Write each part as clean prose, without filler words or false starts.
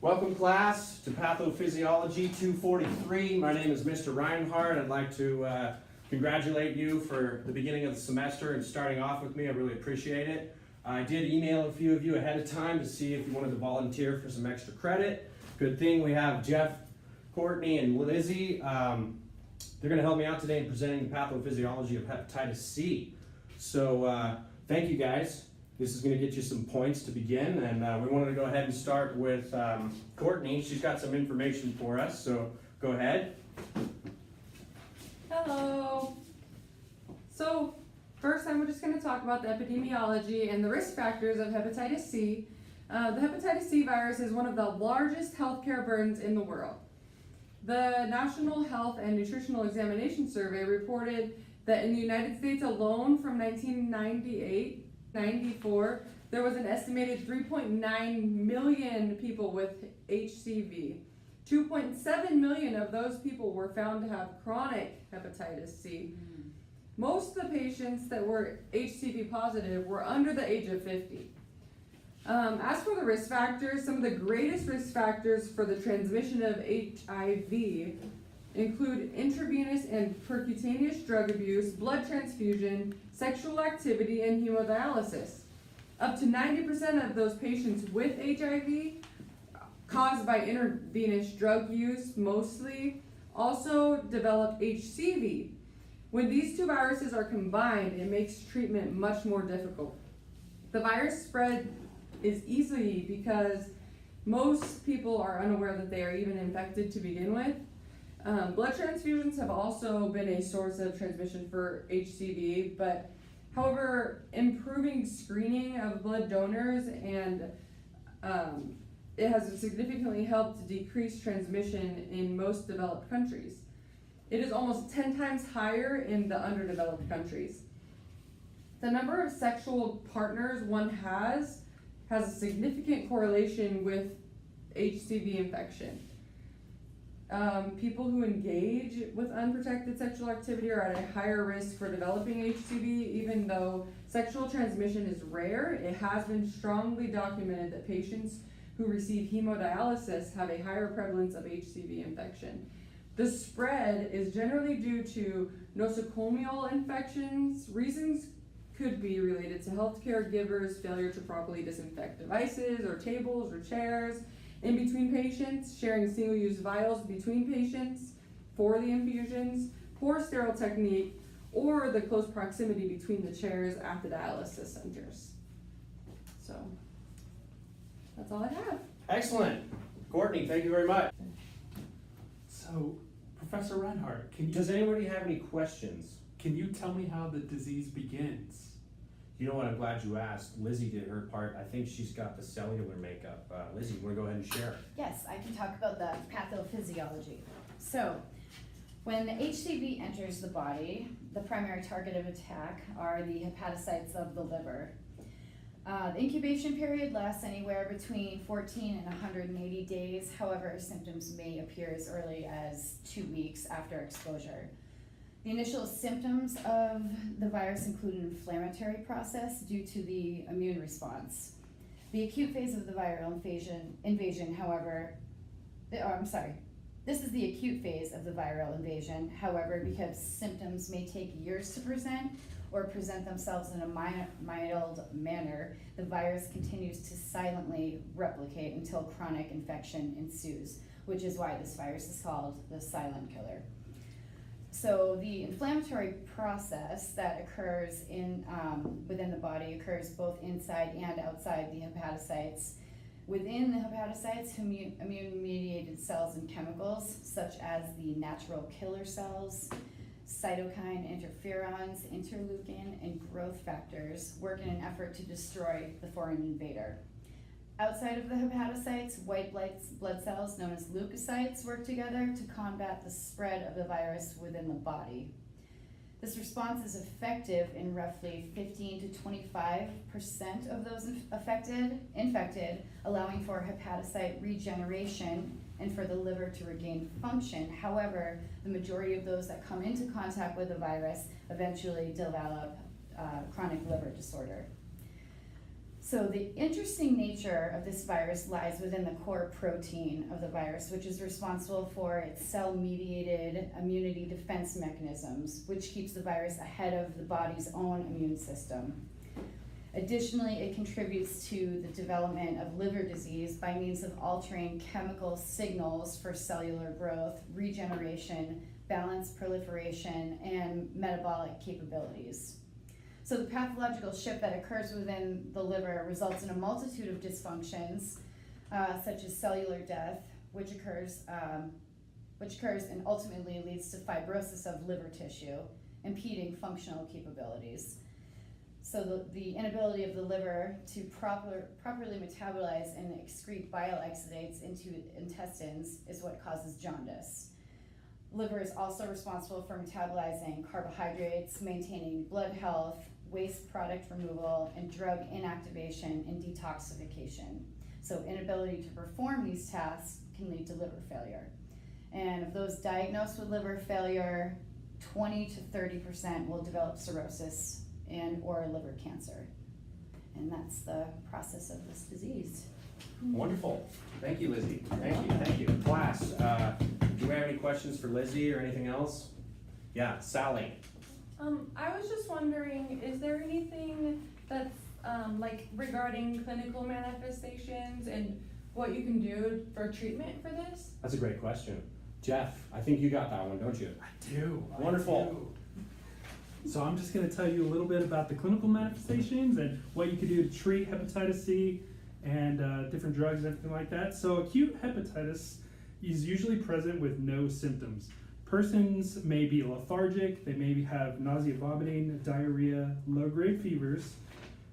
Welcome class to Pathophysiology 243. My name is Mr. Reinhardt. I'd like to congratulate you for the beginning of the semester and starting off with me. I really appreciate it. I did email a few of you ahead of time to see if you wanted to volunteer for some extra credit. Good thing we have Jeff, Courtney, and Lizzie. They're going to help me out today in presenting the pathophysiology of hepatitis C. So thank you guys. This is going to get you some points to begin, and we wanted to go ahead and start with Courtney. She's got some information for us, so go ahead. Hello. So first I'm just going to talk about the epidemiology and the risk factors of hepatitis C. The hepatitis C virus is one of the largest healthcare burdens in the world. The National Health and Nutritional Examination Survey reported that in the United States alone from 1994, there was an estimated 3.9 million people with HCV. 2.7 million of those people were found to have chronic hepatitis C. Most of the patients that were HCV positive were under the age of 50. As for the risk factors, some of the greatest risk factors for the transmission of HIV include intravenous and percutaneous drug abuse, blood transfusion, sexual activity, and hemodialysis. Up to 90% of those patients with HIV, caused by intravenous drug use mostly, also develop HCV. When these two viruses are combined, it makes treatment much more difficult. The virus spread is easy because most people are unaware that they are even infected to begin with. Blood transfusions have also been a source of transmission for HCV, but however, improving screening of blood donors and it has significantly helped decrease transmission in most developed countries. It is almost 10 times higher in the underdeveloped countries. The number of sexual partners one has a significant correlation with HCV infection. People who engage with unprotected sexual activity are at a higher risk for developing HCV. Even though sexual transmission is rare, it has been strongly documented that patients who receive hemodialysis have a higher prevalence of HCV infection. The spread is generally due to nosocomial infections. Reasons could be related to healthcare givers' failure to properly disinfect devices or tables or chairs in between patients, sharing single-use vials between patients for the infusions, poor sterile technique, or the close proximity between the chairs at the dialysis centers. So, that's all I have. Excellent. Courtney, thank you very much. So, Professor Reinhardt, Does anybody have any questions? can you tell me how the disease begins? You know what, I'm glad you asked. Lizzie did her part. I think she's got the cellular makeup. Lizzie, you want to go ahead and share? Yes, I can talk about the pathophysiology. So, when HCV enters the body, the primary target of attack are the hepatocytes of the liver. The incubation period lasts anywhere between 14 and 180 days. However, symptoms may appear as early as 2 weeks after exposure. The initial symptoms of the virus include an inflammatory process due to the immune response. The acute phase of the viral invasion, however, this is the acute phase of the viral invasion. However, because symptoms may take years to present or present themselves in a mild manner, the virus continues to silently replicate until chronic infection ensues, which is why this virus is called the silent killer. So the inflammatory process that occurs within the body occurs both inside and outside the hepatocytes. Within the hepatocytes, immune-mediated cells and chemicals, such as the natural killer cells, cytokine, interferons, interleukin, and growth factors, work in an effort to destroy the foreign invader. Outside of the hepatocytes, white blood cells known as leukocytes work together to combat the spread of the virus within the body. This response is effective in roughly 15 to 25% of those infected, allowing for hepatocyte regeneration and for the liver to regain function. However, the majority of those that come into contact with the virus eventually develop chronic liver disorder. So the interesting nature of this virus lies within the core protein of the virus, which is responsible for its cell-mediated immunity defense mechanisms, which keeps the virus ahead of the body's own immune system. Additionally, it contributes to the development of liver disease by means of altering chemical signals for cellular growth, regeneration, balanced proliferation, and metabolic capabilities. So the pathological shift that occurs within the liver results in a multitude of dysfunctions, such as cellular death, which occurs and ultimately leads to fibrosis of liver tissue, impeding functional capabilities. So the inability of the liver to properly metabolize and excrete bile exudates into intestines is what causes jaundice. Liver is also responsible for metabolizing carbohydrates, maintaining blood health, waste product removal, and drug inactivation and detoxification. So inability to perform these tasks can lead to liver failure. And of those diagnosed with liver failure, 20 to 30% will develop cirrhosis and or liver cancer. And that's the process of this disease. Wonderful. Thank you, Lizzie. Thank you. Class, do we have any questions for Lizzie or anything else? Yeah, Sally. I was just wondering, is there anything that's like regarding clinical manifestations and what you can do for treatment for this? That's a great question. Jeff, I think you got that one, don't you? I do. Wonderful. So I'm just going to tell you a little bit about the clinical manifestations and what you can do to treat hepatitis C and different drugs and everything like that. So acute hepatitis is usually present with no symptoms. Persons may be lethargic, they may have nausea, vomiting, diarrhea, low-grade fevers.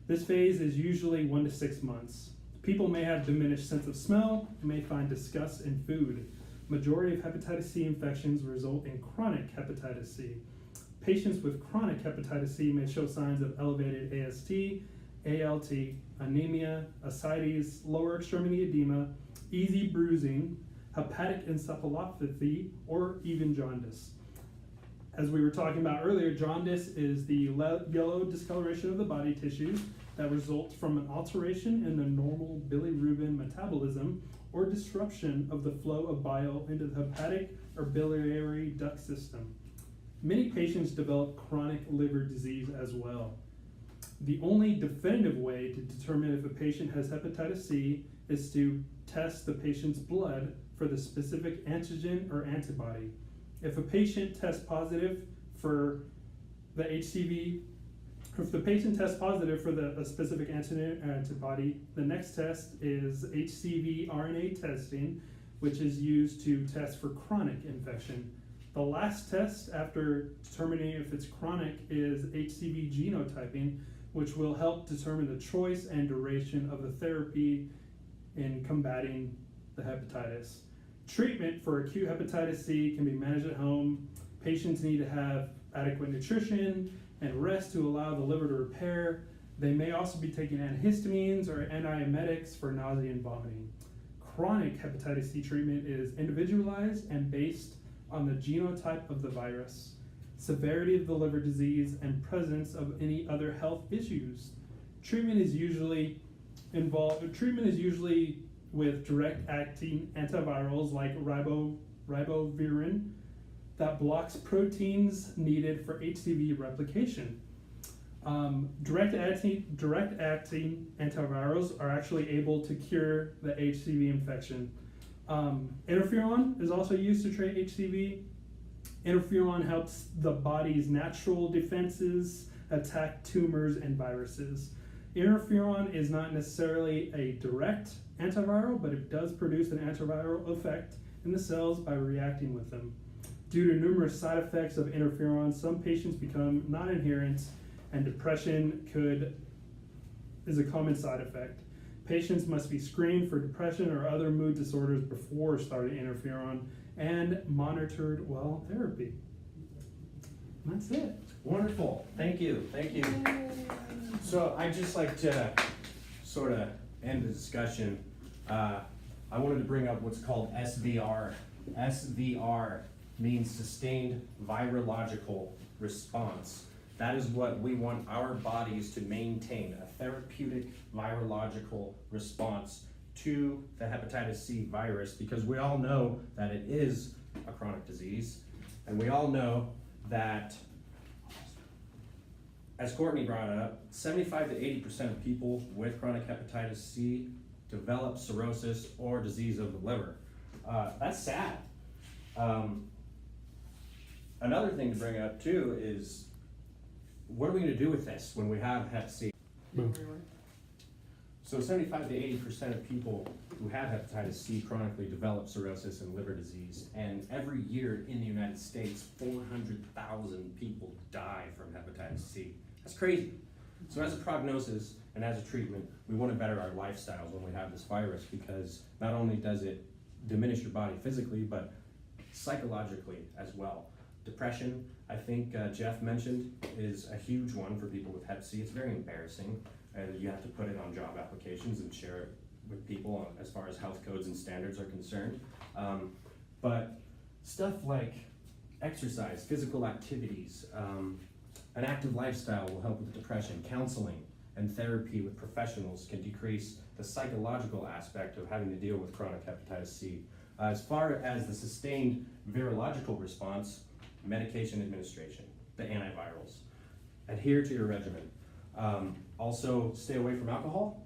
This phase is usually 1 to 6 months. People may have diminished sense of smell, may find disgust in food. Majority of hepatitis C infections result in chronic hepatitis C. Patients with chronic hepatitis C may show signs of elevated AST, ALT, anemia, ascites, lower extremity edema, easy bruising, hepatic encephalopathy, or even jaundice. As we were talking about earlier, jaundice is the yellow discoloration of the body tissues that results from an alteration in the normal bilirubin metabolism or disruption of the flow of bile into the hepatic or biliary duct system. Many patients develop chronic liver disease as well. The only definitive way to determine if a patient has hepatitis C is to test the patient's blood for the specific antigen or antibody. If a patient tests positive for the HCV, if the patient tests positive for a specific antigen or antibody, the next test is HCV RNA testing, which is used to test for chronic infection. The last test after determining if it's chronic is HCV genotyping, which will help determine the choice and duration of the therapy in combating the hepatitis. Treatment for acute hepatitis C can be managed at home. Patients need to have adequate nutrition and rest to allow the liver to repair. They may also be taking antihistamines or antiemetics for nausea and vomiting. Chronic hepatitis C treatment is individualized and based on the genotype of the virus, severity of the liver disease, and presence of any other health issues. Treatment is usually with direct-acting antivirals like ribavirin that blocks proteins needed for HCV replication. Direct-acting antivirals are actually able to cure the HCV infection. Interferon is also used to treat HCV. Interferon helps the body's natural defenses attack tumors and viruses. Interferon is not necessarily a direct antiviral, but it does produce an antiviral effect in the cells by reacting with them. Due to numerous side effects of interferon, some patients become non-adherent, and depression is a common side effect. Patients must be screened for depression or other mood disorders before starting interferon and monitored while therapy. And that's it. Wonderful. Thank you. So I'd just like to sort of end the discussion. I wanted to bring up what's called SVR. SVR means sustained virological response. That is what we want our bodies to maintain, a therapeutic virological response to the hepatitis C virus, because we all know that it is a chronic disease, and we all know that, as Courtney brought up, 75 to 80% of people with chronic hepatitis C develop cirrhosis or disease of the liver. That's sad. Another thing to bring up too is, what are we gonna do with this when we have hep C? So 75 to 80% of people who have hepatitis C chronically develop cirrhosis and liver disease, and every year in the United States, 400,000 people die from hepatitis C. That's crazy. So as a prognosis and as a treatment, we want to better our lifestyles when we have this virus, because not only does it diminish your body physically, but psychologically as well. Depression, I think Jeff mentioned, is a huge one for people with hep C. It's very embarrassing, and you have to put it on job applications and share it with people as far as health codes and standards are concerned. But stuff like exercise, physical activities, an active lifestyle will help with depression. Counseling and therapy with professionals can decrease the psychological aspect of having to deal with chronic hepatitis C. As far as the sustained virological response, medication administration, the antivirals. Adhere to your regimen. Also, stay away from alcohol.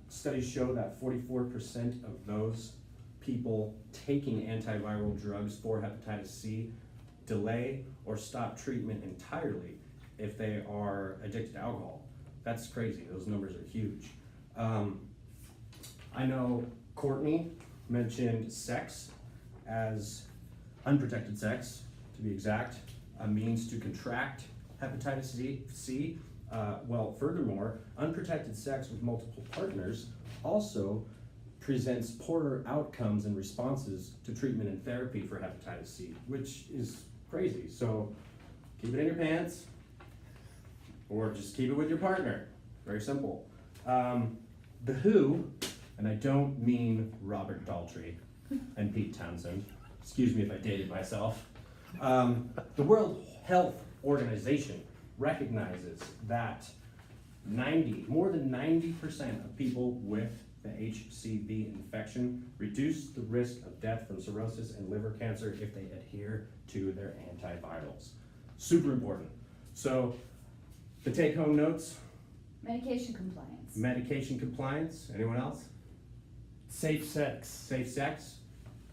Studies show that 44% of those people taking antiviral drugs for hepatitis C delay or stop treatment entirely if they are addicted to alcohol. That's crazy. Those numbers are huge. I know Courtney mentioned sex as unprotected sex, to be exact, a means to contract hepatitis C. Well, furthermore, unprotected sex with multiple partners also presents poorer outcomes and responses to treatment and therapy for hepatitis C, which is crazy. So keep it in your pants, or just keep it with your partner. Very simple. The WHO, and I don't mean Robert Daltrey and Pete Townsend, excuse me if I dated myself. The World Health Organization recognizes that more than 90% of people with the HCV infection reduce the risk of death from cirrhosis and liver cancer if they adhere to their antivirals. Super important. So the take-home notes: Medication compliance. medication compliance. Anyone else? Safe sex. Safe sex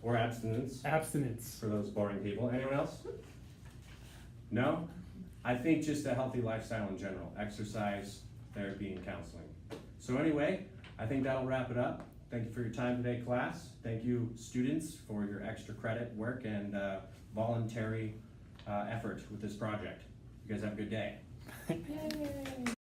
or abstinence Abstinence. for those boring people. Anyone else? No? I think just a healthy lifestyle in general. Exercise, therapy, and counseling. So anyway, I think that'll wrap it up. Thank you for your time today, class. Thank you, students, for your extra credit work and voluntary effort with this project. You guys have a good day. Yay.